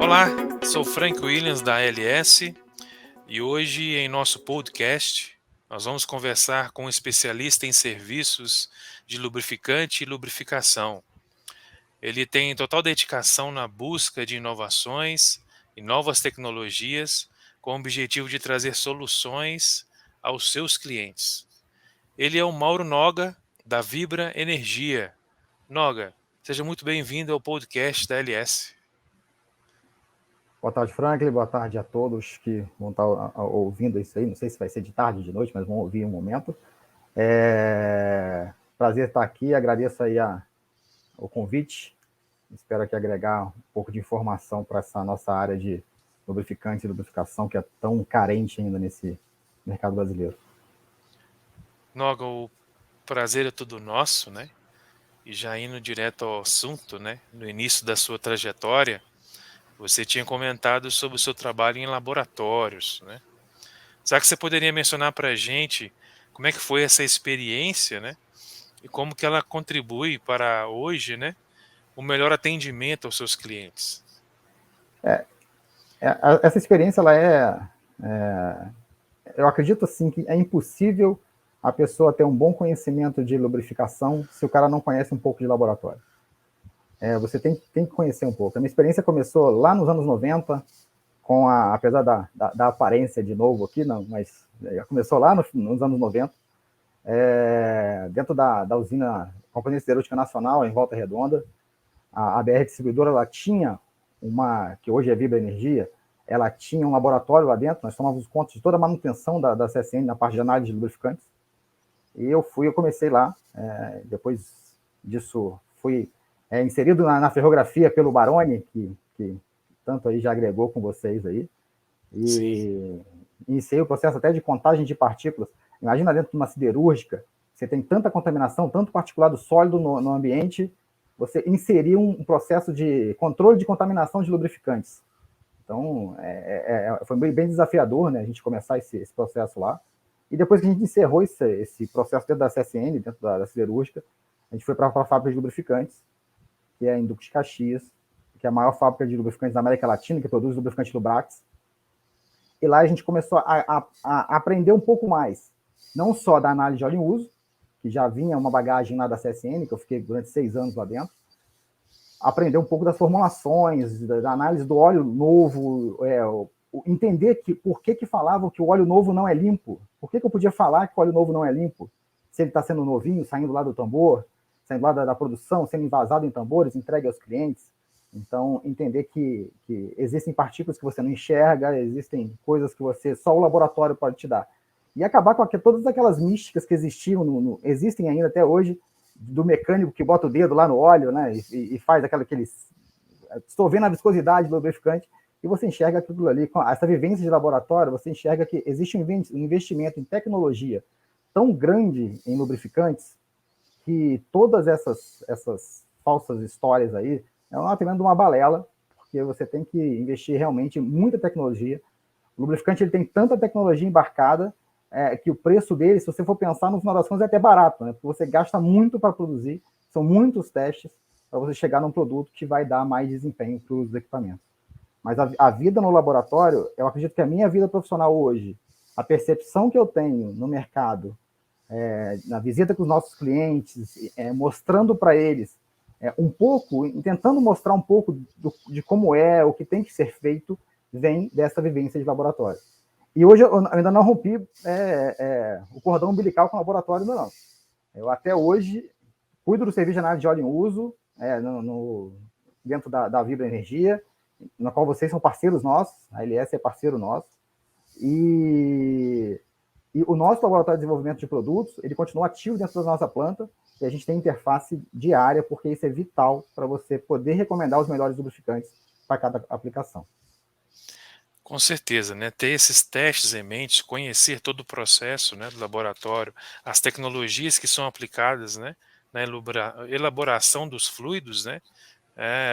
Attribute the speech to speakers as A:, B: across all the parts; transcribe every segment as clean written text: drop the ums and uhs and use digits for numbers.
A: Olá, sou Frank Williams da ALS e hoje em nosso podcast nós vamos conversar com um especialista em serviços de lubrificante e lubrificação. Ele tem total dedicação na busca de inovações e novas tecnologias com o objetivo de trazer soluções aos seus clientes. Ele é o Mauro Noga, da Vibra Energia. Noga, seja muito bem-vindo ao podcast da ALS.
B: Boa tarde, Franklin. Boa tarde a todos que vão estar ouvindo isso aí. Não sei se vai ser de tarde ou de noite, mas vão ouvir um momento. Prazer estar aqui. Agradeço aí o convite. Espero aqui agregar um pouco de informação para essa nossa área de lubrificante e lubrificação, que é tão carente ainda nesse mercado brasileiro.
A: Noga, o prazer é todo nosso, né? E já indo direto ao assunto, né? No início da sua trajetória, você tinha comentado sobre o seu trabalho em laboratórios, né? Será que você poderia mencionar para a gente como é que foi essa experiência, né? E como que ela contribui para hoje, né? O melhor atendimento aos seus clientes?
B: Essa experiência, eu acredito assim que é impossível a pessoa ter um bom conhecimento de lubrificação se o cara não conhece um pouco de laboratório. Você tem que conhecer um pouco. A minha experiência começou lá nos anos 90, apesar da aparência de novo aqui, não, mas começou lá nos anos 90, dentro da usina Companhia Siderúrgica Nacional, em Volta Redonda. A BR Distribuidora, ela tinha que hoje é Vibra Energia, ela tinha um laboratório lá dentro, nós tomávamos conta de toda a manutenção da CSN na parte de análise de lubrificantes. E eu comecei lá, depois disso fui inserido na ferrografia pelo Baroni, que tanto aí já agregou com vocês aí, e iniciei o processo até de contagem de partículas. Imagina dentro de uma siderúrgica, você tem tanta contaminação, tanto particulado sólido no ambiente, você inserir um processo de controle de contaminação de lubrificantes. Então, foi bem desafiador, né, a gente começar esse processo lá. E depois que a gente encerrou esse processo dentro da CSN, dentro da siderúrgica, a gente foi para a fábrica de lubrificantes, que é a Induc Caxias, que é a maior fábrica de lubrificantes da América Latina, que produz lubrificante Lubrax. E lá a gente começou a aprender um pouco mais, não só da análise de óleo em uso, que já vinha uma bagagem lá da CSN, que eu fiquei durante 6 anos lá dentro, aprender um pouco das formulações, da análise do óleo novo, entender por que falavam que o óleo novo não é limpo, por que eu podia falar que o óleo novo não é limpo, se ele está sendo novinho, saindo lá do tambor, saindo lá da produção, sendo envasado em tambores, entregue aos clientes. Então, entender que existem partículas que você não enxerga, existem coisas que só o laboratório pode te dar. E acabar com todas aquelas místicas que existiam, existem ainda até hoje, do mecânico que bota o dedo lá no óleo, né, e faz estou vendo a viscosidade do lubrificante, e você enxerga aquilo ali, com essa vivência de laboratório, você enxerga que existe um investimento em tecnologia tão grande em lubrificantes, que todas essas falsas histórias aí é apenas uma balela, porque você tem que investir realmente em muita tecnologia. O lubrificante ele tem tanta tecnologia embarcada que o preço dele, se você for pensar, no final das contas é até barato, né? Porque você gasta muito para produzir, são muitos testes para você chegar num produto que vai dar mais desempenho para os equipamentos. Mas a vida no laboratório, eu acredito que a minha vida profissional hoje, a percepção que eu tenho no mercado, na visita com os nossos clientes, mostrando para eles um pouco, tentando mostrar um pouco de como é, o que tem que ser feito, vem dessa vivência de laboratório. E hoje eu ainda não rompi o cordão umbilical com o laboratório, não. Eu até hoje cuido do serviço de análise de óleo em uso, dentro da Vibra Energia, na qual vocês são parceiros nossos, a ALS é parceiro nosso, e o nosso laboratório de desenvolvimento de produtos, ele continua ativo dentro da nossa planta, e a gente tem interface diária, porque isso é vital para você poder recomendar os melhores lubrificantes para cada aplicação.
A: Com certeza, né? Ter esses testes em mente, conhecer todo o processo, né, do laboratório, as tecnologias que são aplicadas, né, na elaboração dos fluidos, né,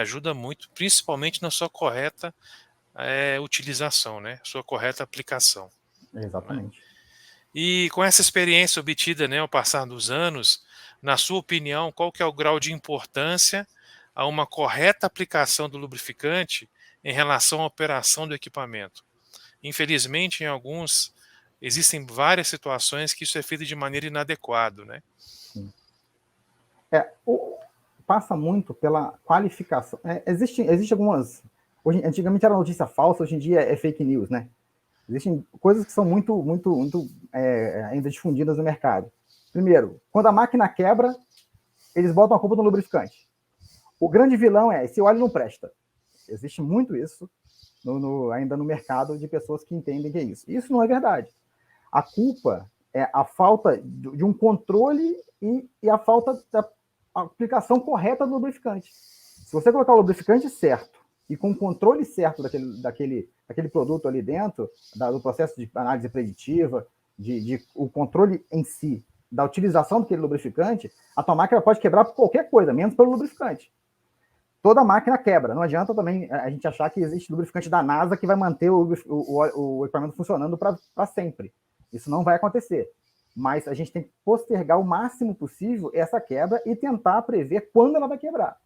A: ajuda muito, principalmente na sua correta utilização, né, sua correta aplicação. Né?
B: Exatamente.
A: E com essa experiência obtida, né, ao passar dos anos, Na sua opinião, qual que é o grau de importância a uma correta aplicação do lubrificante em relação à operação do equipamento? Infelizmente, em alguns, existem várias situações que isso é feito de maneira inadequada, né?
B: Sim. Passa muito pela qualificação. Existe algumas. Antigamente era notícia falsa, hoje em dia é fake news, né? Existem coisas que são muito ainda difundidas no mercado. Primeiro, quando a máquina quebra, eles botam a culpa no lubrificante. O grande vilão é esse óleo não presta. Existe muito isso ainda no mercado de pessoas que entendem que é isso. Isso não é verdade. A culpa é a falta de um controle e a falta da aplicação correta do lubrificante. Se você colocar o lubrificante certo e com o controle certo daquele produto ali dentro, do processo de análise preditiva, o controle em si, da utilização daquele lubrificante, a tua máquina pode quebrar por qualquer coisa, menos pelo lubrificante. Toda máquina quebra. Não adianta também a gente achar que existe lubrificante da NASA que vai manter o equipamento funcionando para sempre. Isso não vai acontecer. Mas a gente tem que postergar o máximo possível essa quebra e tentar prever quando ela vai quebrar.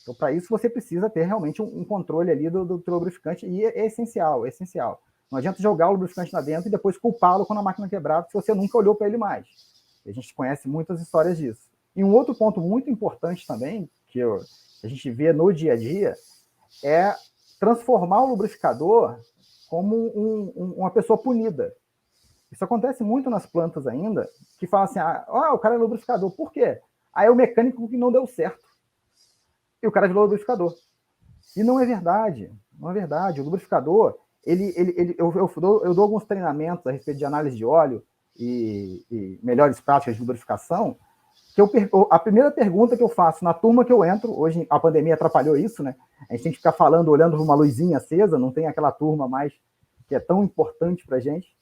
B: Então, para isso, você precisa ter realmente um controle ali do lubrificante, e é essencial, é essencial. Não adianta jogar o lubrificante lá dentro e depois culpá-lo quando a máquina quebrar, se você nunca olhou para ele mais. A gente conhece muitas histórias disso. E um outro ponto muito importante também, que a gente vê no dia a dia, é transformar o lubrificador como uma pessoa punida. Isso acontece muito nas plantas ainda, que falam assim, o cara é lubrificador, por quê? Aí é o mecânico que não deu certo. E o cara virou lubrificador. E não é verdade, não é verdade. O lubrificador, eu dou alguns treinamentos a respeito de análise de óleo e melhores práticas de lubrificação, que a primeira pergunta que eu faço na turma que eu entro, hoje a pandemia atrapalhou isso, né? A gente tem que ficar falando, olhando para uma luzinha acesa, não tem aquela turma mais que é tão importante para a gente.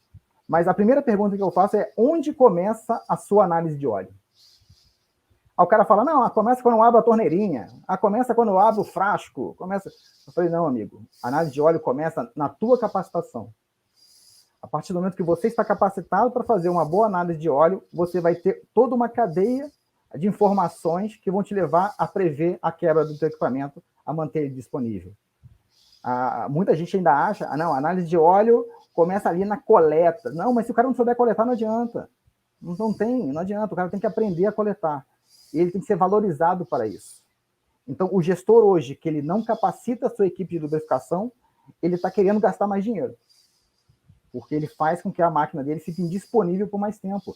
B: Mas a primeira pergunta que eu faço é: onde começa a sua análise de óleo? Aí o cara fala: não, começa quando eu abro a torneirinha, começa quando eu abro o frasco, começa. Eu falei: não, amigo, a análise de óleo começa na tua capacitação. A partir do momento que você está capacitado para fazer uma boa análise de óleo, você vai ter toda uma cadeia de informações que vão te levar a prever a quebra do teu equipamento, a manter ele disponível. Muita gente ainda acha, não, a análise de óleo começa ali na coleta. Não, mas se o cara não souber coletar, não adianta. Não adianta, o cara tem que aprender a coletar. E ele tem que ser valorizado para isso. Então, o gestor hoje, que ele não capacita a sua equipe de lubrificação, ele está querendo gastar mais dinheiro. Porque ele faz com que a máquina dele fique indisponível por mais tempo.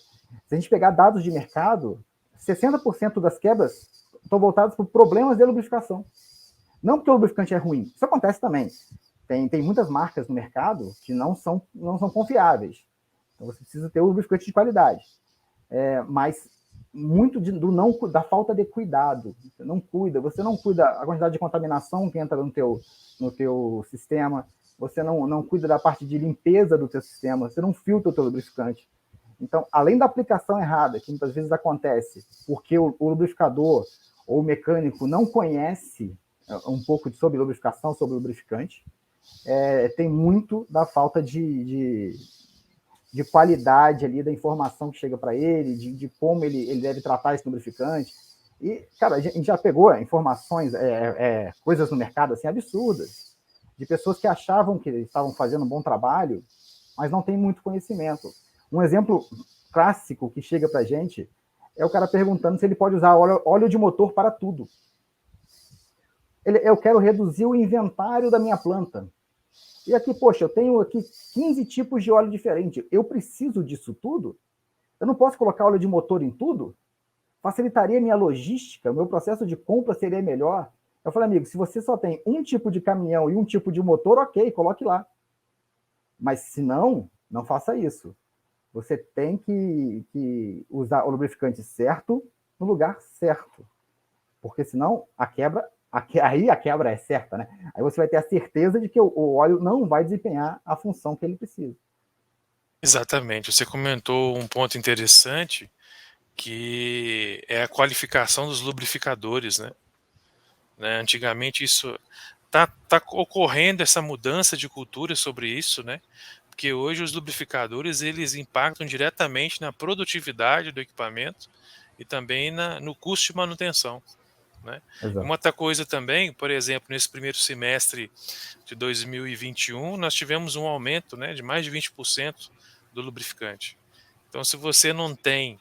B: Se a gente pegar dados de mercado, 60% das quebras estão voltadas por problemas de lubrificação. Não porque o lubrificante é ruim. Isso acontece também. Tem muitas marcas no mercado que não são confiáveis. Então você precisa ter o lubrificante de qualidade. Mas muito da falta de cuidado. Você não cuida a quantidade de contaminação que entra no teu sistema, você não cuida da parte de limpeza do teu sistema, você não filtra o teu lubrificante. Então, além da aplicação errada, que muitas vezes acontece porque o lubrificador ou o mecânico não conhece um pouco sobre lubrificação, sobre lubrificante, tem muito da falta de qualidade ali da informação que chega para ele, de como ele deve tratar esse lubrificante. E, cara, a gente já pegou informações, coisas no mercado assim absurdas, de pessoas que achavam que estavam fazendo um bom trabalho, mas não tem muito conhecimento. Um exemplo clássico que chega para a gente é o cara perguntando se ele pode usar óleo de motor para tudo. Eu quero reduzir o inventário da minha planta. E aqui, poxa, eu tenho aqui 15 tipos de óleo diferente. Eu preciso disso tudo? Eu não posso colocar óleo de motor em tudo? Facilitaria minha logística? O meu processo de compra seria melhor? Eu falei, amigo, se você só tem um tipo de caminhão e um tipo de motor, ok, coloque lá. Mas se não, não faça isso. Você tem que usar o lubrificante certo no lugar certo. Porque senão aí a quebra é certa, né? Aí você vai ter a certeza de que o óleo não vai desempenhar a função que ele precisa.
A: Exatamente. Você comentou um ponto interessante, que é a qualificação dos lubrificadores, né? Antigamente isso tá ocorrendo, essa mudança de cultura sobre isso, né? Porque hoje os lubrificadores eles impactam diretamente na produtividade do equipamento e também no custo de manutenção, né?
B: Exato.
A: Uma outra coisa também, por exemplo, nesse primeiro semestre de 2021, nós tivemos um aumento, né, de mais de 20% do lubrificante. Então, se você não tem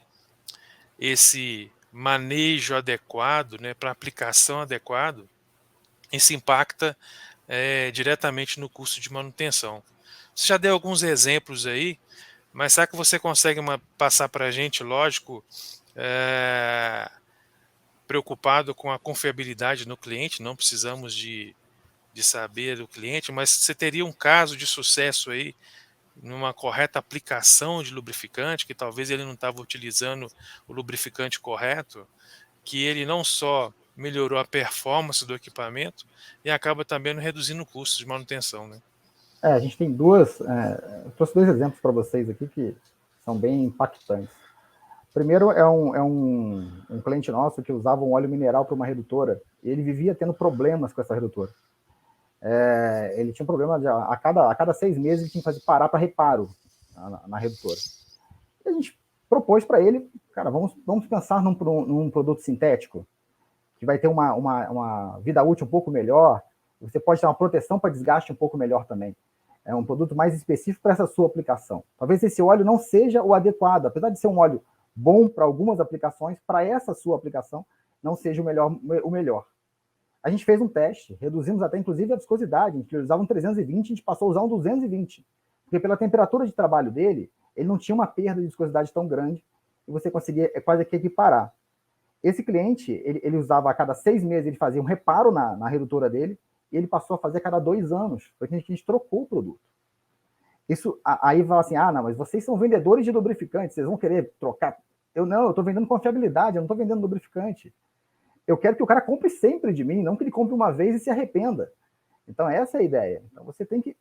A: esse manejo adequado, né, para aplicação adequado, isso impacta diretamente no custo de manutenção. Você já deu alguns exemplos aí, mas será que você consegue passar para a gente, lógico, preocupado com a confiabilidade no cliente, não precisamos de saber do cliente, mas você teria um caso de sucesso aí, numa correta aplicação de lubrificante, que talvez ele não estava utilizando o lubrificante correto, que ele não só melhorou a performance do equipamento e acaba também reduzindo o custo de manutenção, né?
B: A gente tem eu trouxe dois exemplos para vocês aqui que são bem impactantes. Primeiro um cliente nosso que usava um óleo mineral para uma redutora, e ele vivia tendo problemas com essa redutora. Ele tinha um problema a cada 6 meses ele tinha que parar para reparo na redutora. E a gente propôs para ele, cara, vamos pensar num produto sintético que vai ter uma vida útil um pouco melhor, você pode ter uma proteção para desgaste um pouco melhor também. É um produto mais específico para essa sua aplicação. Talvez esse óleo não seja o adequado, apesar de ser um óleo bom para algumas aplicações, para essa sua aplicação não seja o melhor. A gente fez um teste, reduzimos até inclusive a viscosidade, a gente usava um 320, a gente passou a usar um 220, porque pela temperatura de trabalho dele, ele não tinha uma perda de viscosidade tão grande e você conseguia quase que equiparar. Esse cliente, ele usava a cada 6 meses, ele fazia um reparo na redutora dele, e ele passou a fazer a cada 2 anos, porque a gente trocou o produto. Isso, aí fala assim, não, mas vocês são vendedores de lubrificante, vocês vão querer trocar? Eu estou vendendo confiabilidade, eu não estou vendendo lubrificante. Eu quero que o cara compre sempre de mim, não que ele compre uma vez e se arrependa. Então, essa é a ideia. Então, você tem que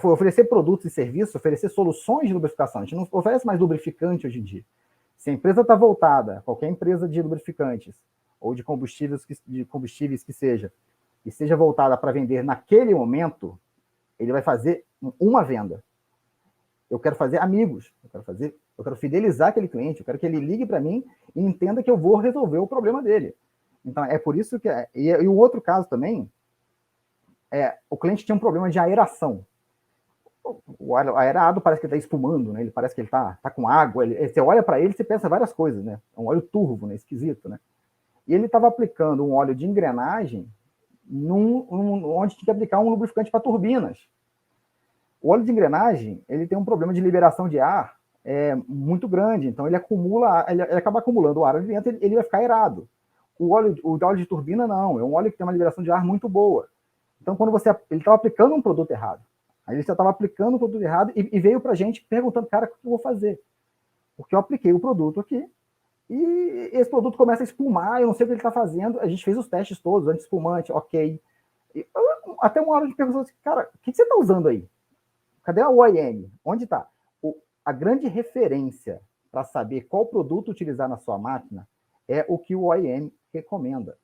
B: oferecer produtos e serviços, oferecer soluções de lubrificação. A gente não oferece mais lubrificante hoje em dia. Se a empresa está voltada, qualquer empresa de lubrificantes ou de combustíveis que seja, e seja voltada para vender naquele momento, ele vai fazer uma venda. Eu quero fazer amigos, eu quero fidelizar aquele cliente, eu quero que ele ligue para mim e entenda que eu vou resolver o problema dele. Então, é por isso que... E o outro caso também, o cliente tinha um problema de aeração. O aerado parece que ele está espumando, né? Ele parece que ele está com água. Você olha para ele e você pensa várias coisas, né? É um óleo turvo, né? Esquisito, né? E ele estava aplicando um óleo de engrenagem onde tinha que aplicar um lubrificante para turbinas. O óleo de engrenagem, ele tem um problema de liberação de ar muito grande, então ele acaba acumulando o ar ali dentro, ele vai ficar aerado. O óleo de turbina não, é um óleo que tem uma liberação de ar muito boa. Então, ele estava aplicando um produto errado. Aí ele já estava aplicando o produto errado e veio para a gente perguntando, cara, o que eu vou fazer? Porque eu apliquei o produto aqui e esse produto começa a espumar, eu não sei o que ele está fazendo. A gente fez os testes todos, anti-espumante, ok. Até uma hora a gente perguntou assim, cara, o que você está usando aí? Cadê a OEM? Onde está? A grande referência para saber qual produto utilizar na sua máquina é o que o OEM recomenda.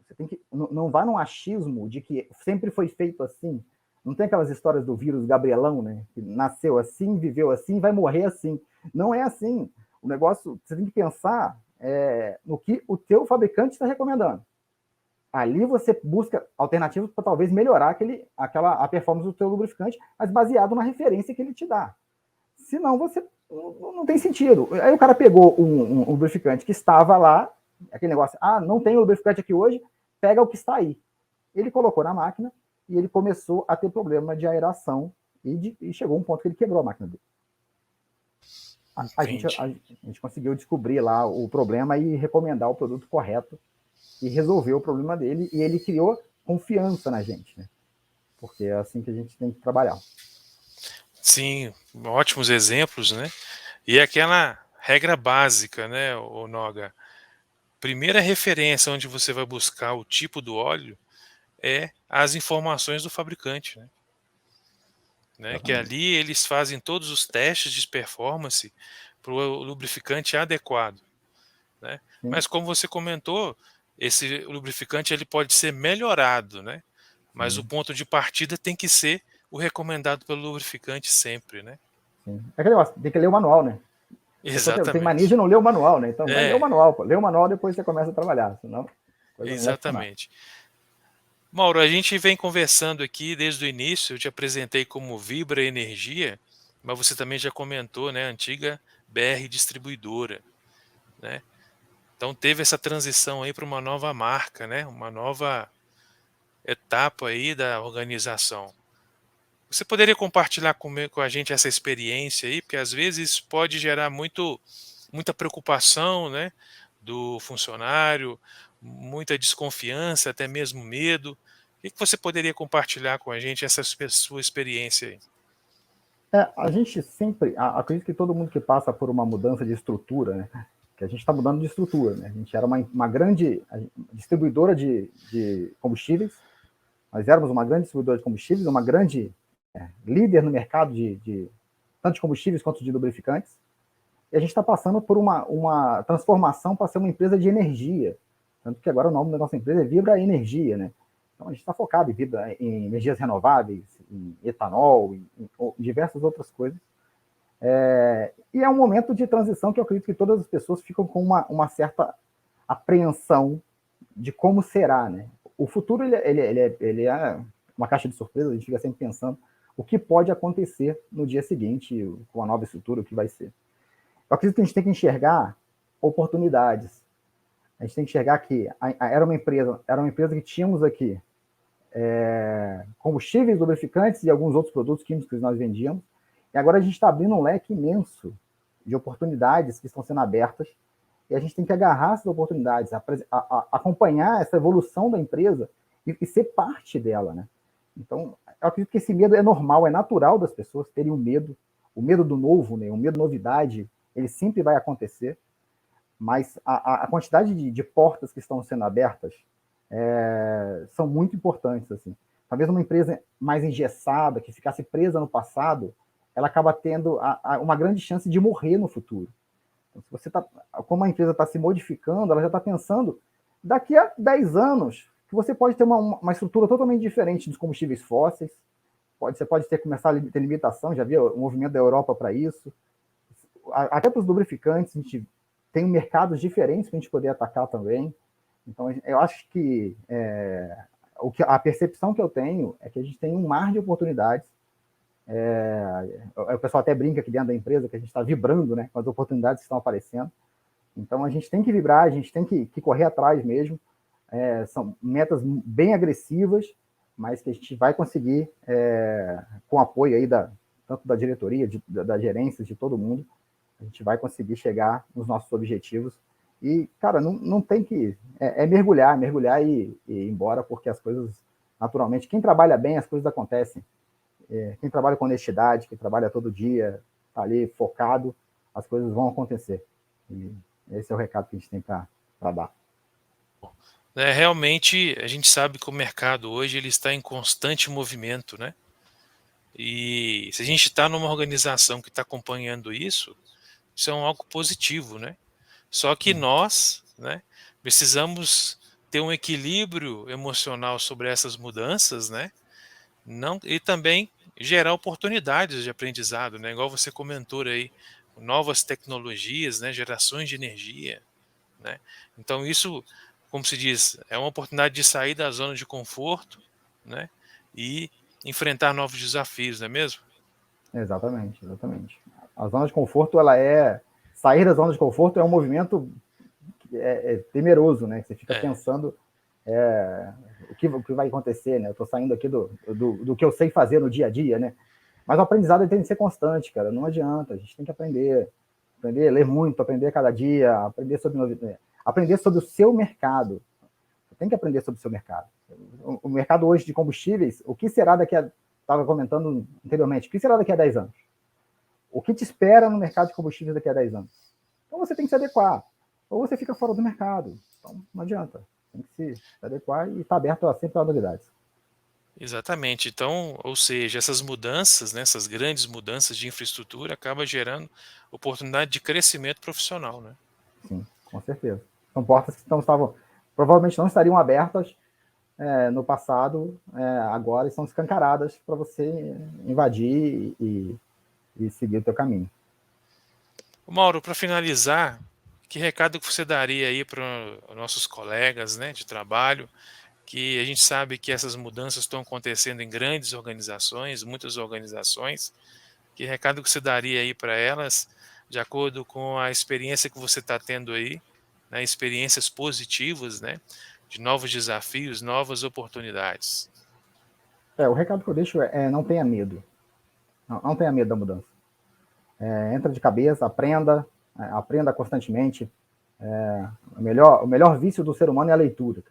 B: Você tem que, não vá num achismo de que sempre foi feito assim. Não tem aquelas histórias do vírus Gabrielão, né? Que nasceu assim, viveu assim, vai morrer assim. Não é assim. O negócio, você tem que pensar no que o teu fabricante está recomendando. Ali você busca alternativas para talvez melhorar a performance do teu lubrificante, mas baseado na referência que ele te dá. Senão você não tem sentido. Aí o cara pegou um lubrificante que estava lá, aquele negócio, não tem lubrificante aqui hoje, pega o que está aí. Ele colocou na máquina e ele começou a ter problema de aeração e chegou um ponto que ele quebrou a máquina dele. A gente conseguiu descobrir lá o problema e recomendar o produto correto e resolver o problema dele, e ele criou confiança na gente, né? Porque é assim que a gente tem que trabalhar.
A: Sim, ótimos exemplos, né? E aquela regra básica, né, Noga? Primeira referência onde você vai buscar o tipo do óleo é as informações do fabricante, né? Que ali eles fazem todos os testes de performance para o lubrificante adequado, né? Mas como você comentou, esse lubrificante ele pode ser melhorado, né? Mas o ponto de partida tem que ser o recomendado pelo lubrificante sempre, né?
B: Sim. É aquele negócio, tem que ler o manual, né? A pessoa tem mania de não ler o manual, né? Então, vai ler o manual, pô. Lê o manual, depois você começa a trabalhar, senão a coisa não vai funcionar.
A: Exatamente. Mauro, a gente vem conversando aqui desde o início, eu te apresentei como Vibra Energia, mas você também já comentou, né, antiga BR Distribuidora, né? Então teve essa transição aí para uma nova marca, né? Uma nova etapa aí da organização. Você poderia compartilhar com a gente essa experiência aí, porque às vezes isso pode gerar muita preocupação, né, do funcionário, muita desconfiança, até mesmo medo. O que você poderia compartilhar com a gente essa sua experiência aí?
B: A gente sempre, acredito que todo mundo que passa por uma mudança de estrutura, né, que a gente está mudando de estrutura, né, a gente era uma grande distribuidora de combustíveis, nós éramos uma grande distribuidora de combustíveis, uma grande líder no mercado tanto de combustíveis quanto de lubrificantes, e a gente está passando por uma transformação para ser uma empresa de energia, tanto que agora o nome da nossa empresa é Vibra Energia, né? Então a gente está focado em energias renováveis, em etanol, em diversas outras coisas. E é um momento de transição que eu acredito que todas as pessoas ficam com uma certa apreensão de como será, né? O futuro ele é uma caixa de surpresas, a gente fica sempre pensando o que pode acontecer no dia seguinte, com a nova estrutura, o que vai ser. Eu acredito que a gente tem que enxergar oportunidades. A gente tem que enxergar que era uma empresa que tínhamos aqui combustíveis, lubrificantes e alguns outros produtos químicos que nós vendíamos. E agora a gente está abrindo um leque imenso de oportunidades que estão sendo abertas e a gente tem que agarrar essas oportunidades, acompanhar essa evolução da empresa e ser parte dela, né? Então, eu acredito que esse medo é normal, é natural das pessoas terem o medo do novo, né? O medo da novidade, ele sempre vai acontecer, mas a quantidade de portas que estão sendo abertas são muito importantes, assim. Talvez uma empresa mais engessada, que ficasse presa no passado, ela acaba tendo uma grande chance de morrer no futuro. Então, se você como a empresa está se modificando, ela já está pensando daqui a 10 anos que você pode ter uma estrutura totalmente diferente dos combustíveis fósseis, você pode começar a ter limitação, já viu o movimento da Europa para isso, até para os lubrificantes, a gente tem mercados diferentes para a gente poder atacar também. Então, eu acho que a percepção que eu tenho é que a gente tem um mar de oportunidades. O pessoal até brinca aqui dentro da empresa que a gente está vibrando, né, com as oportunidades que estão aparecendo. Então, a gente tem que vibrar, a gente tem que correr atrás mesmo. São metas bem agressivas, mas que a gente vai conseguir, com o apoio aí tanto da diretoria, da gerência, de todo mundo, a gente vai conseguir chegar nos nossos objetivos. E, cara, não tem que... mergulhar e ir embora, porque as coisas, naturalmente, quem trabalha bem, as coisas acontecem. Quem trabalha com honestidade, quem trabalha todo dia, está ali focado, as coisas vão acontecer. E esse é o recado que a gente tem para dar.
A: Realmente, a gente sabe que o mercado hoje ele está em constante movimento, né? E se a gente está numa organização que está acompanhando isso é algo positivo, né? Só que nós, né, precisamos ter um equilíbrio emocional sobre essas mudanças, né? E também gerar oportunidades de aprendizado, né? Igual você comentou aí, novas tecnologias, né? Gerações de energia, né? Então isso, como se diz, é uma oportunidade de sair da zona de conforto, né? E enfrentar novos desafios, não é mesmo?
B: Exatamente. A zona de conforto, sair da zona de conforto é um movimento temeroso, né? Você fica pensando o que vai acontecer, né? Eu estou saindo aqui do que eu sei fazer no dia a dia, né? Mas o aprendizado tem que ser constante, cara. Não adianta, a gente tem que aprender, ler muito, aprender cada dia, aprender sobre o seu mercado. Você tem que aprender sobre o seu mercado. O mercado hoje de combustíveis, o que será estava comentando anteriormente, o que será daqui a 10 anos? O que te espera no mercado de combustíveis daqui a 10 anos? Então você tem que se adequar. Ou você fica fora do mercado. Então não adianta. Tem que se adequar e estar aberto sempre a novidades.
A: Exatamente. Então, ou seja, essas mudanças, né, essas grandes mudanças de infraestrutura acabam gerando oportunidade de crescimento profissional, né?
B: Sim, com certeza. São portas que provavelmente não estariam abertas no passado, agora estão escancaradas para você invadir e seguir o teu caminho.
A: Mauro, para finalizar, que recado que você daria aí para os nossos colegas, né, de trabalho, que a gente sabe que essas mudanças estão acontecendo em grandes organizações, muitas organizações. Que recado que você daria aí para elas, de acordo com a experiência que você está tendo aí, né, experiências positivas, né, de novos desafios, novas oportunidades?
B: O recado que eu deixo é não tenha medo. Não tenha medo da mudança. Entra de cabeça, aprenda constantemente. O melhor vício do ser humano é a leitura.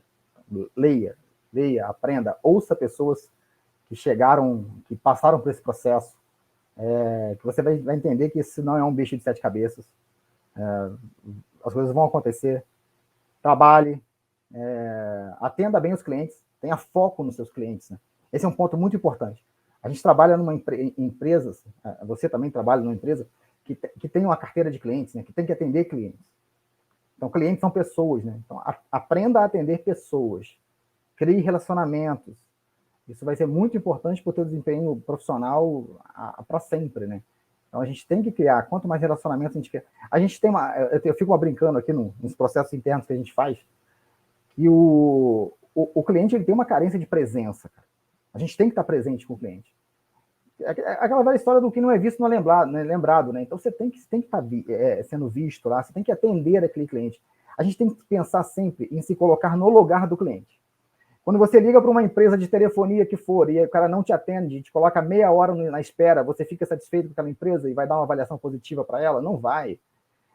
B: Leia, aprenda, ouça pessoas que chegaram, que passaram por esse processo, que você vai entender que isso não é um bicho de sete cabeças. As coisas vão acontecer. Trabalhe, atenda bem os clientes, tenha foco nos seus clientes. Né? Esse é um ponto muito importante. A gente trabalha em empresas, você também trabalha numa empresa que tem uma carteira de clientes, né? Que tem que atender clientes. Então, clientes são pessoas, né? Então, aprenda a atender pessoas. Crie relacionamentos. Isso vai ser muito importante para o teu desempenho profissional para sempre, né? Então, a gente tem que criar. Quanto mais relacionamentos a gente criar. A gente tem eu fico brincando aqui nos processos internos que a gente faz, que o cliente ele tem uma carência de presença. Cara. A gente tem que estar presente com o cliente. Aquela velha história do que não é visto não é lembrado, né? Então você tem que estar sendo visto lá, você tem que atender aquele cliente. A gente tem que pensar sempre em se colocar no lugar do cliente. Quando você liga para uma empresa de telefonia que for e o cara não te atende, te coloca meia hora na espera, você fica satisfeito com aquela empresa e vai dar uma avaliação positiva para ela? Não vai.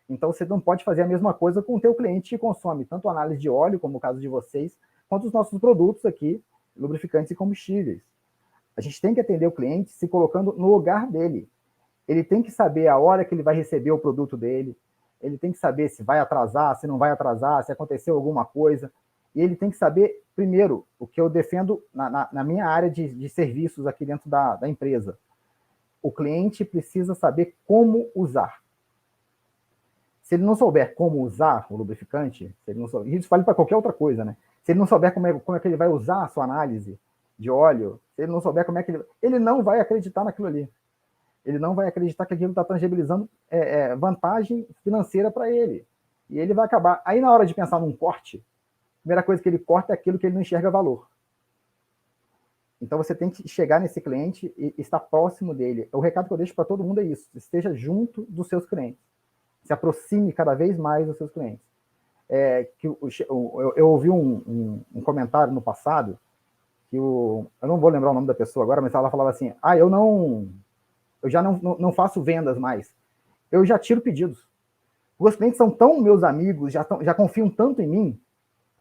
B: Então você não pode fazer a mesma coisa com o teu cliente que consome tanto análise de óleo, como o caso de vocês, quanto os nossos produtos aqui, lubrificantes e combustíveis. A gente tem que atender o cliente se colocando no lugar dele. Ele tem que saber a hora que ele vai receber o produto dele, ele tem que saber se vai atrasar, se não vai atrasar, se aconteceu alguma coisa. E ele tem que saber, primeiro, o que eu defendo na minha área de serviços aqui dentro da empresa. O cliente precisa saber como usar. Se ele não souber como usar o lubrificante, se ele não souber, isso vale para qualquer outra coisa, né? Se ele não souber como é que ele vai usar a sua análise de óleo, se ele não souber como é que ele não vai acreditar naquilo ali. Ele não vai acreditar que aquilo está tangibilizando vantagem financeira para ele. E ele vai acabar. Aí, na hora de pensar num corte, a primeira coisa que ele corta é aquilo que ele não enxerga valor. Então, você tem que chegar nesse cliente e estar próximo dele. O recado que eu deixo para todo mundo é isso: esteja junto dos seus clientes. Se aproxime cada vez mais dos seus clientes. Eu ouvi um comentário no passado que eu não vou lembrar o nome da pessoa agora, mas ela falava assim: eu já não faço vendas mais, eu já tiro pedidos. Os clientes são tão meus amigos, já confiam tanto em mim,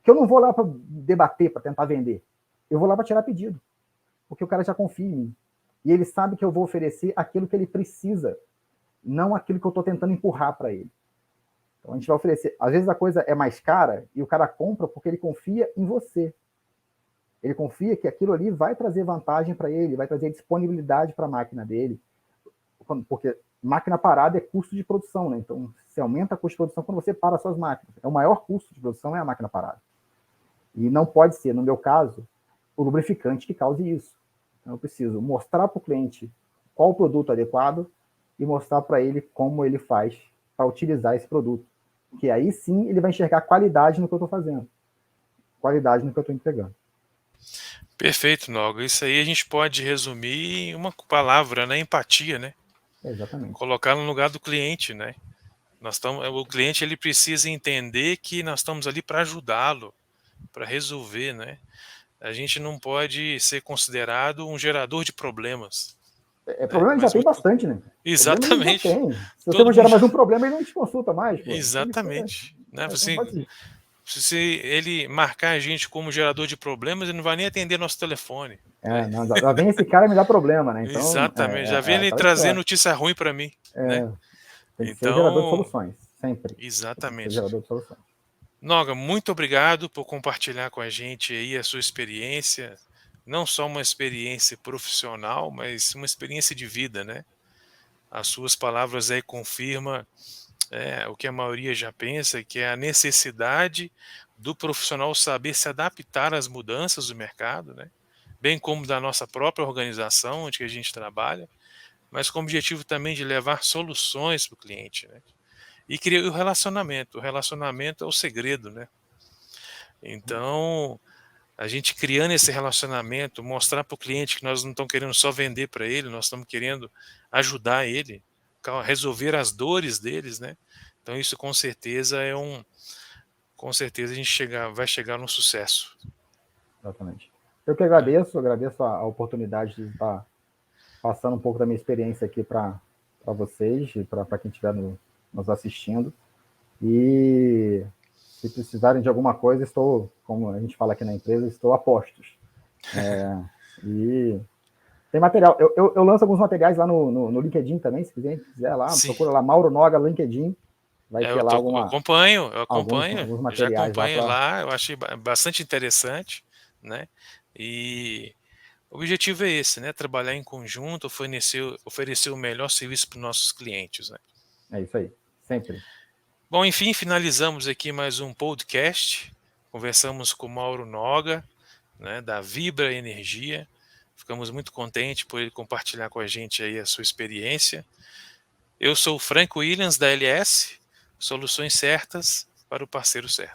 B: que eu não vou lá para debater, para tentar vender. Eu vou lá para tirar pedido, porque o cara já confia em mim. E ele sabe que eu vou oferecer aquilo que ele precisa, não aquilo que eu estou tentando empurrar para ele. Então a gente vai oferecer. Às vezes a coisa é mais cara e o cara compra porque ele confia em você. Ele confia que aquilo ali vai trazer vantagem para ele, vai trazer disponibilidade para a máquina dele. Porque máquina parada é custo de produção, né? Então, você aumenta a custo de produção quando você para suas máquinas. O maior custo de produção é a máquina parada. E não pode ser, no meu caso, o lubrificante que cause isso. Então, eu preciso mostrar para o cliente qual o produto adequado e mostrar para ele como ele faz para utilizar esse produto. Que aí sim ele vai enxergar qualidade no que eu estou fazendo. Qualidade no que eu estou entregando.
A: Perfeito, Noga. Isso aí a gente pode resumir em uma palavra, né? Empatia, né?
B: Exatamente.
A: Colocar no lugar do cliente, né? O cliente ele precisa entender que nós estamos ali para ajudá-lo, para resolver, né? A gente não pode ser considerado um gerador de problemas, né?
B: Problema ele já tem bastante, né? Problema ele já
A: Exatamente.
B: tem. Se você
A: Todo
B: não gera
A: mundo.
B: mais um problema, ele não te consulta mais, pô.
A: Exatamente. Né?
B: Não pode...
A: Se ele marcar a gente como gerador de problemas, ele não vai nem atender nosso telefone. Né?
B: Não, já vem esse cara me dar problema, né? Então,
A: Exatamente. Já vem ele trazer notícia ruim para mim. Né?
B: Tem que ser o gerador de
A: Então,
B: soluções, sempre. Tem que ser
A: exatamente.
B: gerador de soluções.
A: Noga, muito obrigado por compartilhar com a gente aí a sua experiência, não só uma experiência profissional, mas uma experiência de vida, né? As suas palavras aí confirmam o que a maioria já pensa, que é a necessidade do profissional saber se adaptar às mudanças do mercado, né? Bem como da nossa própria organização onde a gente trabalha, mas com o objetivo também de levar soluções para o cliente, né? e criar o relacionamento. O relacionamento é o segredo, né? Então, a gente criando esse relacionamento, mostrar para o cliente que nós não estamos querendo só vender para ele, nós estamos querendo ajudar ele, resolver as dores deles, né? Então isso com certeza com certeza a gente vai chegar no sucesso.
B: Exatamente. Eu que agradeço a oportunidade de estar passando um pouco da minha experiência aqui para vocês e para quem estiver nos assistindo. E se precisarem de alguma coisa, estou, como a gente fala aqui na empresa, estou a postos. E tem material. Eu lanço alguns materiais lá no LinkedIn também, se quiser lá,
A: Sim.
B: procura lá Mauro Noga no LinkedIn. Vai ter lá
A: Eu acompanho,
B: alguns
A: eu já
B: materiais
A: acompanho
B: lá.
A: lá, eu achei bastante interessante, né? E o objetivo é esse, né? Trabalhar em conjunto, oferecer o melhor serviço para os nossos clientes, né?
B: É isso aí, sempre.
A: Bom, enfim, finalizamos aqui mais um podcast. Conversamos com o Mauro Noga, né, da Vibra Energia. Ficamos muito contentes por ele compartilhar com a gente aí a sua experiência. Eu sou o Franco Williams, da LS, soluções certas para o parceiro certo.